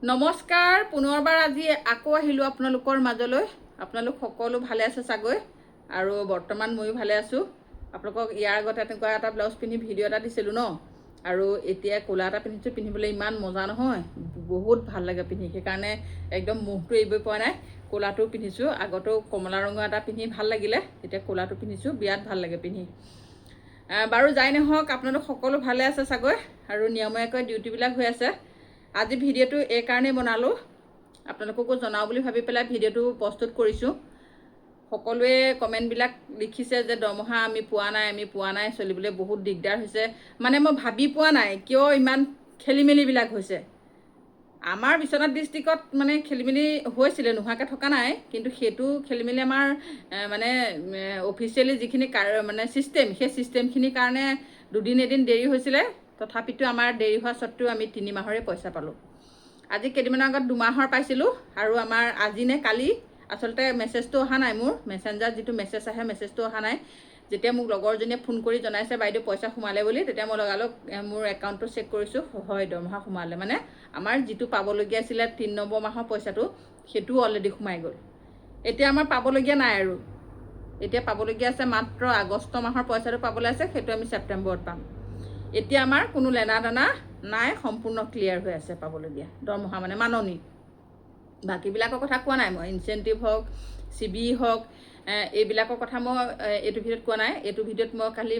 নমস্কাৰ, পুনৰবাৰ আজি আকৌ আহিলোঁ আপোনালোকৰ মাজলৈ। আপোনালোক সকলো ভালে আছে চাগৈ, আৰু বৰ্তমান ময়ো ভালে আছোঁ। আপোনালোকক ইয়াৰ আগতে এনেকুৱা এটা ব্লাউজ পিন্ধি ভিডিঅ' এটা দিছিলোঁ ন, আৰু এতিয়া ক'লা এটা পিন্ধিছোঁ, পিন্ধিবলৈ ইমান মজা নহয়, বহুত ভাল লাগে পিন্ধি। সেইকাৰণে একদম মুখটো এৰিবই পৰা নাই। ক'লাটো পিন্ধিছোঁ, আগতেও কমলা ৰঙৰ এটা পিন্ধি ভাল লাগিলে, এতিয়া ক'লাটো পিন্ধিছোঁ, বিৰাট ভাল লাগে পিন্ধি। বাৰু যাই নহওক, আপোনালোক সকলো ভালে আছে চাগৈ, আৰু নিয়মীয়াকৈ ডিউটিবিলাক হৈ আছে। আজি ভিডিঅ'টো এই কাৰণেই বনালোঁ, আপোনালোককো জনাওঁ বুলি ভাবি পেলাই ভিডিঅ'টো প্ৰস্তুত কৰিছোঁ। সকলোৱে কমেণ্টবিলাক লিখিছে যে দৰমহা আমি পোৱা নাই, চলিবলৈ বহুত দিগদাৰ হৈছে। মানে মই ভাবি পোৱা নাই কিয় ইমান খেলিমেলিবিলাক হৈছে। আমাৰ বিশ্বনাথ ডিষ্ট্ৰিক্টত মানে খেলিমেলি হৈছিলে, নোহোৱাকৈ থকা নাই, কিন্তু সেইটো খেলিমেলি আমাৰ মানে অফিচিয়েলি যিখিনি মানে চিষ্টেম, সেই চিষ্টেমখিনিৰ কাৰণে দুদিন এদিন দেৰি হৈছিলে। তথাপিতো আমাৰ দেৰি হোৱা স্বত্বেও আমি 3 মাহৰে পইচা পালোঁ। আজি কেইদিনমানৰ আগত 2 মাহৰ পাইছিলোঁ, আৰু আমাৰ আজি নে কালি, আচলতে মেছেজটো অহা নাই, মোৰ মেছেঞ্জাৰত যিটো মেছেজ আহে মেছেজটো অহা নাই। যেতিয়া মোক লগৰজনীয়ে ফোন কৰি জনাইছে বাইদেউ পইচা সোমালে বুলি, তেতিয়া মই লগালগ মোৰ একাউণ্টটো চেক কৰিছোঁ, হয় দৰমহা সোমালে। মানে আমাৰ যিটো পাবলগীয়া আছিলে 3 নম্বৰ মাহৰ পইচাটো, সেইটোও অলৰেডি সোমাই গ'ল। এতিয়া আমাৰ পাবলগীয়া নাই, আৰু এতিয়া পাবলগীয়া আছে মাত্ৰ আগষ্ট মাহৰ পইচাটো পাবলৈ আছে, সেইটো আমি ছেপ্টেম্বৰত পাম। এতিয়া আমাৰ কোনো লেনা দানা নাই, সম্পূৰ্ণ ক্লিয়াৰ হৈ আছে পাবলগীয়া দৰমহা, মানে মাননি। বাকীবিলাকৰ কথা কোৱা নাই মই, ইনচেণ্টিভ হওক, CB হওক, এইবিলাকৰ কথা মই এইটো ভিডিঅ'ত কোৱা নাই। এইটো ভিডিঅ'ত মই খালি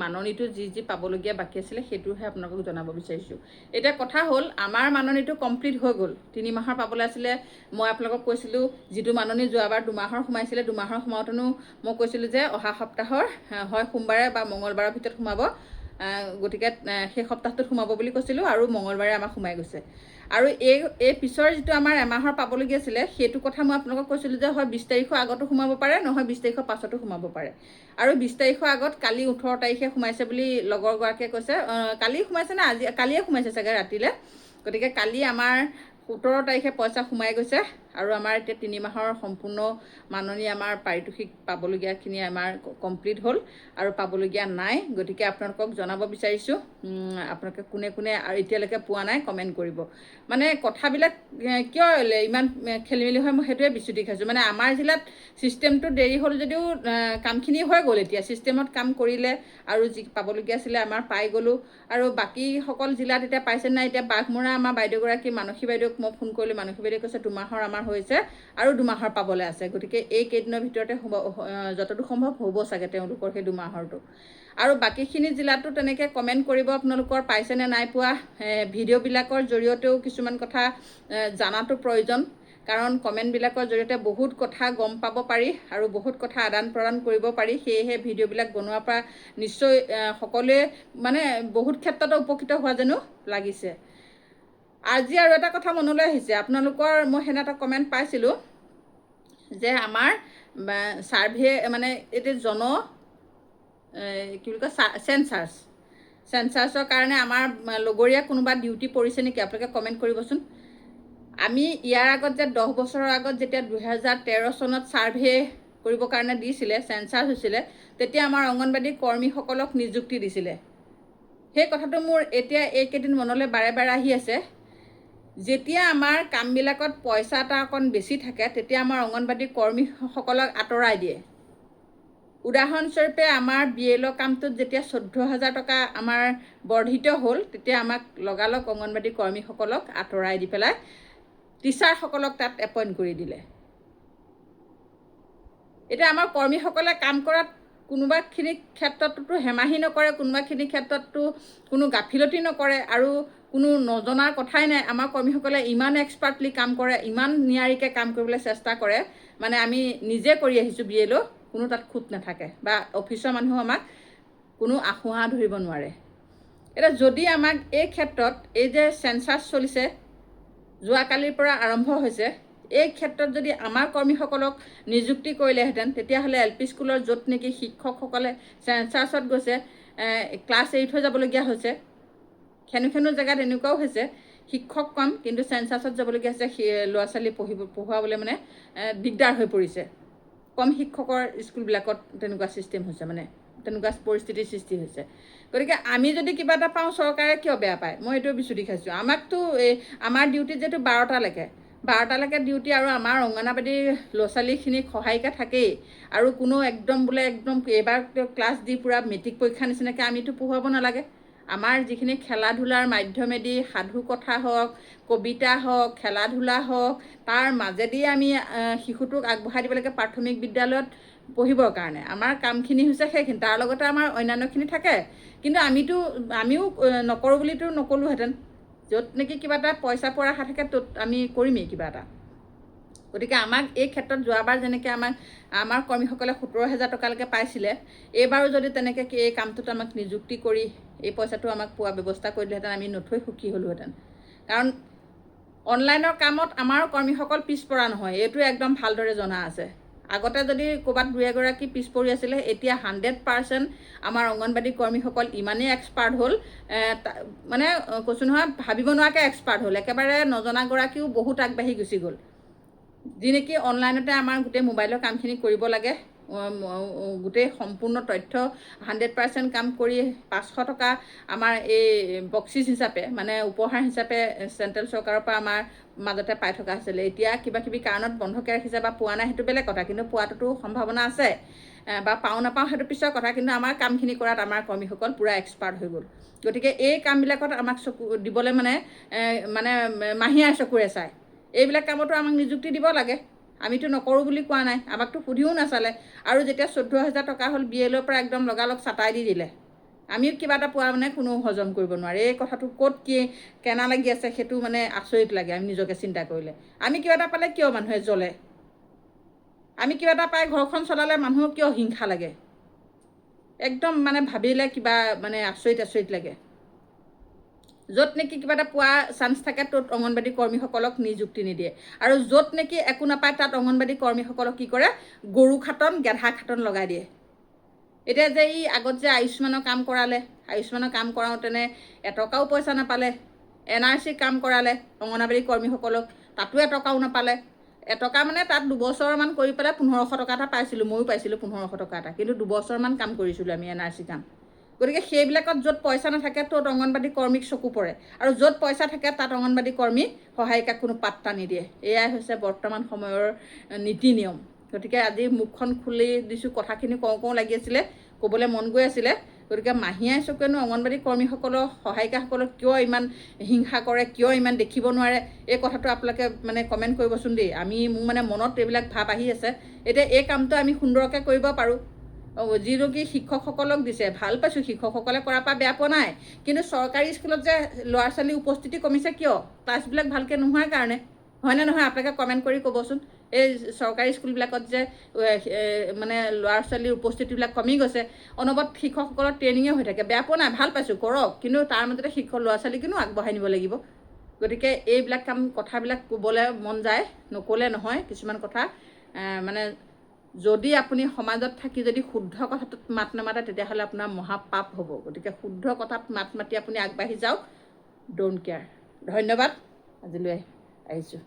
মাননিটো যি পাবলগীয়া বাকী আছিলে সেইটোহে আপোনালোকক জনাব বিচাৰিছোঁ। এতিয়া কথা হ'ল, আমাৰ মাননিটো কমপ্লিট হৈ গ'ল। 3 মাহৰ পাবলৈ আছিলে। মই আপোনালোকক কৈছিলোঁ, যিটো মাননি যোৱাবাৰ 2 মাহৰ সোমাইছিলে, 2 মাহৰ সোমাওঁতেনো মই কৈছিলোঁ যে অহা সপ্তাহৰ হয় সোমবাৰে বা মঙলবাৰৰ ভিতৰত সোমাব, গতিকে সেই সপ্তাহটোত সোমাব বুলি কৈছিলোঁ, আৰু মঙলবাৰে আমাৰ সোমাই গৈছে। আৰু এই পিছৰ যিটো আমাৰ এমাহৰ পাবলগীয়া আছিলে, সেইটো কথা মই আপোনালোকক কৈছিলোঁ যে হয় 20 তাৰিখৰ আগতো সোমাব পাৰে, নহয় 20 তাৰিখৰ পাছতো সোমাব পাৰে। আৰু 20 তাৰিখৰ আগত কালি 18 তাৰিখে সোমাইছে বুলি লগৰগৰাকীয়ে কৈছে। কালি সোমাইছে নে আজি, কালিয়ে সোমাইছে চাগে ৰাতিলৈ। গতিকে কালি আমাৰ 17 তাৰিখে পইচা সোমাই গৈছে, আৰু আমাৰ এতিয়া 3 মাহৰ সম্পূৰ্ণ মাননি, আমাৰ পাৰিতোষিক পাবলগীয়াখিনি আমাৰ কমপ্লিট হ'ল, আৰু পাবলগীয়া নাই। গতিকে আপোনালোকক জনাব বিচাৰিছোঁ, আপোনালোকে কোনে কোনে আৰু এতিয়ালৈকে পোৱা নাই কমেণ্ট কৰিব। মানে কথাবিলাক কিয় ইমান খেলিমেলি হয়, মই সেইটোৱে বিচুতি খাইছোঁ। মানে আমাৰ জিলাত ছিষ্টেমটো দেৰি হ'ল যদিও কামখিনি হৈ গ'ল, এতিয়া ছিষ্টেমত কাম কৰিলে, আৰু যি পাবলগীয়া আছিলে আমাৰ পাই গ'লোঁ। আৰু বাকীসকল জিলাত এতিয়া পাইছে নাই, এতিয়া বাঘমৰা আমাৰ বাইদেউগৰাকী মানসী বাইদেউক মই ফোন কৰিলোঁ, মানসী বাইদেৱে কৈছে 2 মাহৰ আমাৰ হৈছে, আৰু 2 মাহৰ পাবলৈ আছে। গতিকে এই কেইদিনৰ ভিতৰতে যতদূৰ সম্ভৱ হ'ব চাগে তেওঁলোকৰ সেই 2 মাহৰটো। আৰু বাকীখিনি জিলাতো তেনেকৈ কমেণ্ট কৰিব আপোনালোকৰ পাইছেনে নাই পোৱা। ভিডিঅ'বিলাকৰ জৰিয়তেও কিছুমান কথা জনাটো প্ৰয়োজন, কাৰণ কমেণ্টবিলাকৰ জৰিয়তে বহুত কথা গম পাব পাৰি, আৰু বহুত কথা আদান প্ৰদান কৰিব পাৰি। সেয়েহে ভিডিঅ'বিলাক বনোৱাৰ পৰা নিশ্চয় সকলোৱে মানে বহুত ক্ষেত্ৰতে উপকৃত হোৱা যেনো লাগিছে। আজি আৰু এটা কথা মনলৈ আহিছে, আপোনালোকৰ মই সেইদিনা এটা কমেণ্ট পাইছিলোঁ যে আমাৰ ছাৰ্ভে মানে এতিয়া কি বুলি কয়, চেঞ্চাছৰ কাৰণে আমাৰ লগৰীয়া কোনোবা ডিউটি পৰিছে নেকি, আপোনালোকে কমেণ্ট কৰিবচোন। আমি ইয়াৰ আগত যে 10 বছৰৰ আগত যেতিয়া 2013 চনত ছাৰ্ভে কৰিবৰ কাৰণে দিছিলে, চেঞ্চাছ হৈছিলে, তেতিয়া আমাৰ অংগনবাদী কৰ্মীসকলক নিযুক্তি দিছিলে। সেই কথাটো মোৰ এতিয়া এইকেইদিন মনলৈ বাৰে বাৰে আহি আছে। যেতিয়া আমাৰ কামবিলাকত পইচা এটা অকণ বেছি থাকে, তেতিয়া আমাৰ অংগনবাদী কৰ্মীসকলক আঁতৰাই দিয়ে। উদাহৰণস্বৰূপে আমাৰ BLO কামটোত যেতিয়া 14,000 টকা আমাৰ বৰ্ধিত হ'ল, তেতিয়া আমাক লগালগ অংগনবাদী কৰ্মীসকলক আঁতৰাই দি পেলাই টিচাৰসকলক তাত এপইণ্ট কৰি দিলে। এতিয়া আমাৰ কৰ্মীসকলে কাম কৰাত কোনোবাখিনি ক্ষেত্ৰততো হেমাহি নকৰে, কোনোবাখিনি ক্ষেত্ৰততো কোনো গাফিলতি নকৰে, আৰু কোনো নজনাৰ কথাই নাই। আমাৰ কৰ্মীসকলে ইমান এক্সপাৰ্টলি কাম কৰে, ইমান নিয়াৰিকৈ কাম কৰিবলৈ চেষ্টা কৰে, মানে আমি নিজে কৰি আহিছোঁ BLO, কোনো তাত খুঁত নাথাকে, বা অফিচৰ মানুহ আমাক কোনো আঁসুৱা ধৰিব নোৱাৰে। এতিয়া যদি আমাক এই ক্ষেত্ৰত, এই যে চেঞ্চাছ চলিছে, যোৱাকালিৰ পৰা আৰম্ভ হৈছে, এই ক্ষেত্ৰত যদি আমাৰ কৰ্মীসকলক নিযুক্তি কৰিলেহেঁতেন, তেতিয়াহ'লে LP স্কুলৰ য'ত নেকি শিক্ষকসকলে চেঞ্চাছত গৈছে, ক্লাছ এৰি থৈ যাবলগীয়া হৈছে। খেনো জেগাত এনেকুৱাও হৈছে, শিক্ষক কম কিন্তু চেঞ্চাছত যাবলগীয়া হৈছে, ল'ৰা ছোৱালী পঢ়ুৱাবলৈ মানে দিগদাৰ হৈ পৰিছে। কম শিক্ষকৰ স্কুলবিলাকত তেনেকুৱা ছিষ্টেম হৈছে। মানে তেনেকুৱা পৰিস্থিতিৰ সৃষ্টি হৈছে। গতিকে আমি যদি কিবা এটা পাওঁ চৰকাৰে কিয় বেয়া পায়, মই এইটো বিচুতি খাইছোঁ। আমাকতো আমাৰ ডিউটিত যিহেতু 12টালৈকে ডিউটি, আৰু আমাৰ অংগনাবাদী ল'ৰা ছোৱালীখিনিক সহায়িকা থাকেই, আৰু কোনো একদম বোলে একদম এইবাৰ ক্লাছ দি পূৰা মেট্ৰিক পৰীক্ষা নিচিনাকৈ আমিতো পঢ়ুৱাব নালাগে। আমাৰ যিখিনি খেলা ধূলাৰ মাধ্যমেদি সাধু কথা হওক, কবিতা হওক, খেলা ধূলা হওক, তাৰ মাজেদি আমি শিশুটোক আগবঢ়াই দিব লাগে প্ৰাথমিক বিদ্যালয়ত পঢ়িবৰ কাৰণে। আমাৰ কামখিনি হৈছে সেইখিনি, তাৰ লগতে আমাৰ অন্যান্যখিনি থাকে। কিন্তু আমিও নকৰোঁ বুলিতো নকলোহেঁতেন। য'ত নেকি কিবা এটা পইচা পোৱাৰ আশা থাকে ত'ত আমি কৰিমেই কিবা এটা। গতিকে আমাক এই ক্ষেত্ৰত যোৱাবাৰ যেনেকৈ আমাৰ কৰ্মীসকলে 17,000 টকালৈকে পাইছিলে, এইবাৰো যদি তেনেকৈ এই কামটোত আমাক নিযুক্তি কৰি এই পইচাটো আমাক পোৱা ব্যৱস্থা কৰিলেহেঁতেন, আমি নথৈ সুখী হ'লোহেঁতেন। কাৰণ অনলাইনৰ কামত আমাৰ কৰ্মীসকল পিছপৰা নহয়, এইটো একদম ভালদৰে জনা আছে। আগতে যদি ক'ৰবাত 2-এগৰাকী পিছ পৰি আছিলে, এতিয়া 100% আমাৰ অংগনবাদী কৰ্মীসকল ইমানেই এক্সপাৰ্ট হ'ল, মানে কৈছোঁ নহয়, ভাবিব নোৱাৰাকৈ এক্সপাৰ্ট হ'ল। একেবাৰে নজনাগৰাকীও বহুত আগবাঢ়ি গুচি গ'ল, যি নেকি অনলাইনতে আমাৰ গোটেই মোবাইলৰ কামখিনি কৰিব লাগে। গোটেই সম্পূৰ্ণ তথ্য 100% কাম কৰি 500 টকা আমাৰ এই বকচিচ হিচাপে, মানে উপহাৰ হিচাপে চেণ্ট্ৰেল চৰকাৰৰ পৰা আমাৰ মাজতে পাই থকা হৈছিলে। এতিয়া কিবা কিবি কাৰণত বন্ধকে ৰাখিছে বা পোৱা নাই, সেইটো বেলেগ কথা, কিন্তু পোৱাটোতো সম্ভাৱনা আছে, বা পাওঁ নাপাওঁ সেইটো পিছৰ কথা। কিন্তু আমাৰ কামখিনি কৰাত আমাৰ কৰ্মীসকল পূৰা এক্সপাৰ্ট হৈ গ'ল। গতিকে এই কামবিলাকত আমাক চকু দিবলৈ মানে মাহীয়াৰ চকুৰে চায়। এইবিলাক কামতো আমাক নিযুক্তি দিব লাগে। আমিতো নকৰোঁ বুলি কোৱা নাই, আমাকতো সুধিও নাচালে। আৰু যেতিয়া 14,000 টকা হ'ল, BLOৰ পৰা একদম লগালগ চাটাই দি দিলে। আমিও কিবা এটা পোৱা মানে কোনো হজম কৰিব নোৱাৰে। এই কথাটো ক'ত কি কেনা লাগি আছে, সেইটো মানে আচৰিত লাগে আমি নিজকে চিন্তা কৰিলে। আমি কিবা এটা পালে কিয় মানুহে জ্বলে? আমি কিবা এটা পাই ঘৰখন চলালে মানুহৰ কিয় হিংসা লাগে? একদম মানে ভাবিলে কিবা মানে আচৰিত লাগে। য'ত নেকি কিবা এটা পোৱা চান্স থাকে ত'ত অংগনবাদী কৰ্মীসকলক নিযুক্তি নিদিয়ে, আৰু য'ত নেকি একো নাপায় তাত অংগনবাদী কৰ্মীসকলক কি কৰে, গৰু খাটন গেধা খাটন লগাই দিয়ে। এতিয়া যে আগত যে আয়ুষ্মানৰ কাম কৰালে, আয়ুষ্মানৰ কাম কৰাওঁতেনে এটকাও পইচা নাপালে। NRC কাম কৰালে অংগনবাদী কৰ্মীসকলক, তাতো এটকাও নাপালে। এটকা মানে তাত 2 বছৰমান কৰি পেলাই 1500 টকা এটা পাইছিলোঁ, ময়ো পাইছিলোঁ 1500 টকা এটা, কিন্তু 2 বছৰমান কাম কৰিছিলোঁ আমি NRC কাম। গতিকে সেইবিলাকত য'ত পইচা নাথাকে ত'ত অংগনবাদী কৰ্মীক চকু পৰে, আৰু য'ত পইচা থাকে তাত অংগনবাদী কৰ্মী সহায়িকাক কোনো পাত্তা নিদিয়ে। এয়াই হৈছে বৰ্তমান সময়ৰ নীতি নিয়ম। গতিকে আজি মুখখন খুলি দিছোঁ, কথাখিনি কওঁ লাগি আছিলে, ক'বলৈ মন গৈ আছিলে। গতিকে মাহীয়াই চকুৱেনো অংগনবাদী কৰ্মীসকলক, সহায়িকাসকলক কিয় ইমান হিংসা কৰে, কিয় ইমান দেখিব নোৱাৰে, এই কথাটো আপোনালোকে মানে কমেণ্ট কৰিবচোন দেই। মোৰ মানে মনত এইবিলাক ভাৱ আহি আছে। এতিয়া এই কামটো আমি সুন্দৰকৈ কৰিব পাৰোঁ। যিটো শিক্ষকসকলক দিছে, ভাল পাইছোঁ, শিক্ষকসকলে কৰাৰ পৰা বেয়া পোৱা নাই। কিন্তু চৰকাৰী স্কুলত যে ল'ৰা ছোৱালীৰ উপস্থিতি কমিছে কিয়? ক্লাছবিলাক ভালকৈ নোহোৱাৰ কাৰণে। হয়নে নহয় আপোনালোকে কমেণ্ট কৰি ক'বচোন। এই চৰকাৰী স্কুলবিলাকত যে মানে ল'ৰা ছোৱালীৰ উপস্থিতিবিলাক কমি গৈছে, অনবৰত শিক্ষকসকলৰ ট্ৰেইনিঙে হৈ থাকে, বেয়া পোৱা নাই, ভাল পাইছোঁ, কৰক। কিন্তু তাৰ মাজতে ল'ৰা ছোৱালীকনো আগবঢ়াই নিব লাগিব। গতিকে এইবিলাক কথাবিলাক ক'বলৈ মন যায়, নক'লে নহয় কিছুমান কথা। মানে যদি আপুনি সমাজত থাকি যদি শুদ্ধ কথাটোত মাত নামাতে, তেতিয়াহ'লে আপোনাৰ মহাপাপ হ'ব। গতিকে শুদ্ধ কথাত মাত মাতি আপুনি আগবাঢ়ি যাওক। Don't care. ধন্যবাদ। আজিলৈ আহিছোঁ।